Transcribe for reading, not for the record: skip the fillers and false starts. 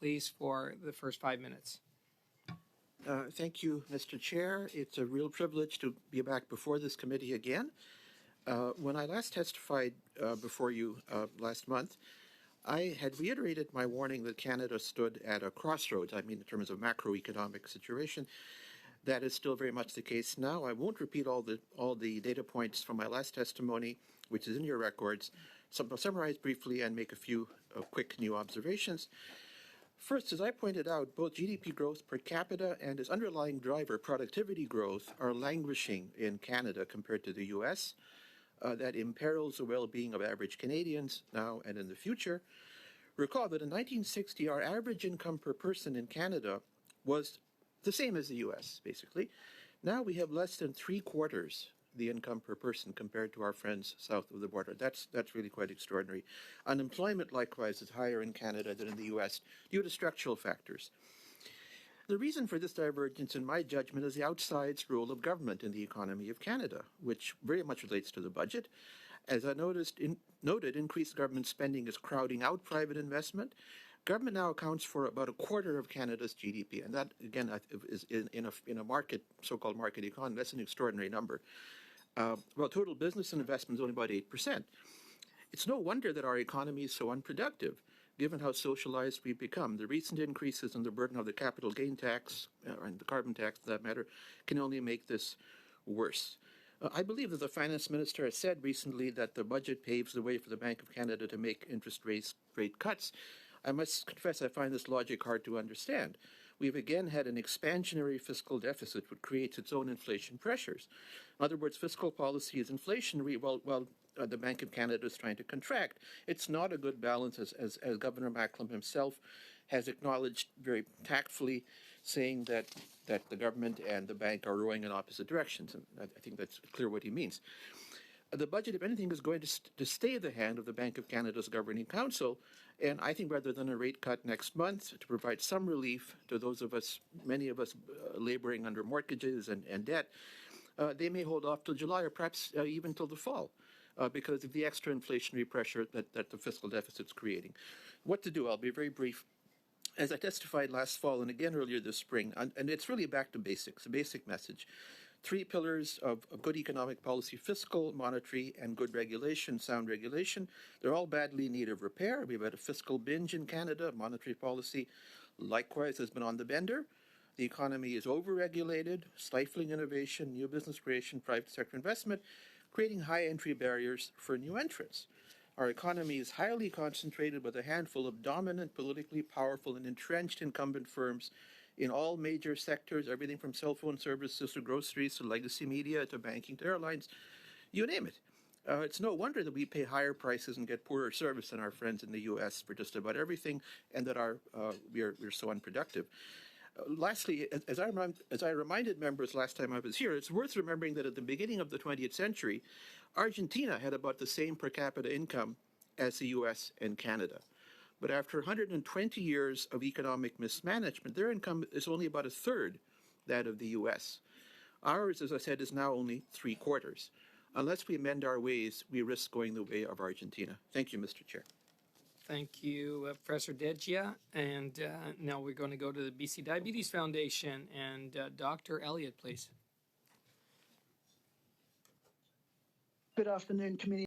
please, for the first 5 minutes. Thank you, Mr. Chair. It's a real privilege to be back before this committee again. When I last testified before you last month, I had reiterated my warning that Canada stood at a crossroads, in terms of macroeconomic situation. That is still very much the case now. I won't repeat all the data points from my last testimony, which is in your records. So I'll summarize briefly and make a few quick new observations. First, as I pointed out, both GDP growth per capita and its underlying driver, productivity growth, are languishing in Canada compared to the U.S. That imperils the well-being of average Canadians now and in the future. Recall that in 1960, our average income per person in Canada was the same as the U.S., basically. Now we have less than 3/4 the income per person compared to our friends south of the border. That's really quite extraordinary. Unemployment, likewise, is higher in Canada than in the U.S. due to structural factors. The reason for this divergence, in my judgment, is the outsized role of government in the economy of Canada, which very much relates to the budget. As I noted, increased government spending is crowding out private investment. Government now accounts for about 1/4 of Canada's GDP, and that, again, is in a market, so-called market economy. That's an extraordinary number. Well, total business and investment is only about 8%. It's no wonder that our economy is so unproductive, given how socialized we've become. The recent increases in the burden of the capital gain tax, and the carbon tax for that matter, can only make this worse. I believe that the finance minister has said recently that the budget paves the way for the Bank of Canada to make interest rate cuts. I must confess I find this logic hard to understand. We've again had an expansionary fiscal deficit which creates its own inflation pressures. In other words, fiscal policy is inflationary while the Bank of Canada is trying to contract. It's not a good balance, as Governor Macklem himself has acknowledged very tactfully, saying that the government and the bank are rowing in opposite directions. And I think that's clear what he means. The budget, if anything, is going to stay in the hand of the Bank of Canada's Governing Council, and I think rather than a rate cut next month to provide some relief to those of us, many of us laboring under mortgages and debt, they may hold off till July or perhaps even till the fall because of the extra inflationary pressure that the fiscal deficit's creating. What to do? I'll be very brief. As I testified last fall and again earlier this spring, and it's really back to basics, a basic message. 3 pillars of good economic policy: fiscal, monetary, and good regulation, sound regulation. They're all badly in need of repair. We've had a fiscal binge in Canada. Monetary policy, likewise, has been on the bender. The economy is overregulated, stifling innovation, new business creation, private sector investment, creating high entry barriers for new entrants. Our economy is highly concentrated with a handful of dominant, politically powerful, and entrenched incumbent firms in all major sectors, everything from cell phone services to groceries to legacy media to banking to airlines, you name it. It's no wonder that we pay higher prices and get poorer service than our friends in the U.S. for just about everything, and that we're so unproductive. Lastly, as I reminded members last time I was here, it's worth remembering that at the beginning of the 20th century, Argentina had about the same per capita income as the U.S. and Canada. But after 120 years of economic mismanagement, their income is only about 1/3 that of the U.S. Ours, as I said, is now only 3/4. Unless we amend our ways, we risk going the way of Argentina. Thank you, Mr. Chair. Thank you, Professor Dehejia. And now we're going to go to the BC Diabetes Foundation. And Dr. Elliott, please. Good afternoon, committee.